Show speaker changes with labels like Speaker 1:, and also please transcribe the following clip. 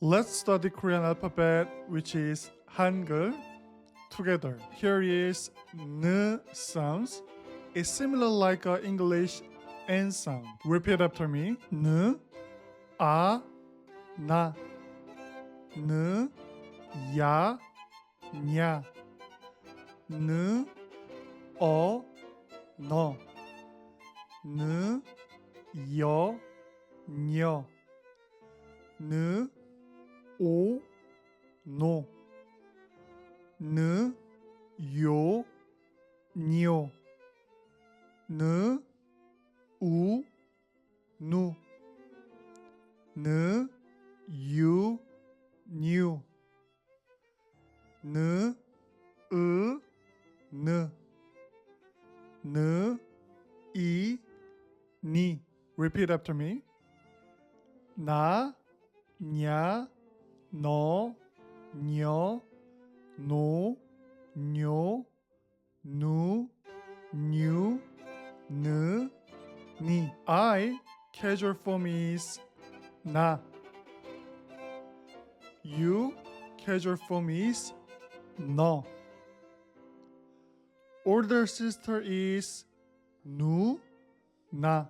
Speaker 1: Let's study Korean alphabet, which is Hangul, together. Here is N sounds. It's similar like English N sound. Repeat after me. N, A, Na. N, Ya, Nya. N, O, No. N, Yo, Nyo. N, O, No. N, Yo, Nyo. N, U, Nu. N, Yu, New. N, N. N, I, Ni. Repeat after me. 나, 냐, 너, 녀, 노, 뇨, 누, 뉴, 느, 니. I, casual form is 나. You, casual form is 너. Older sister is 누, 나.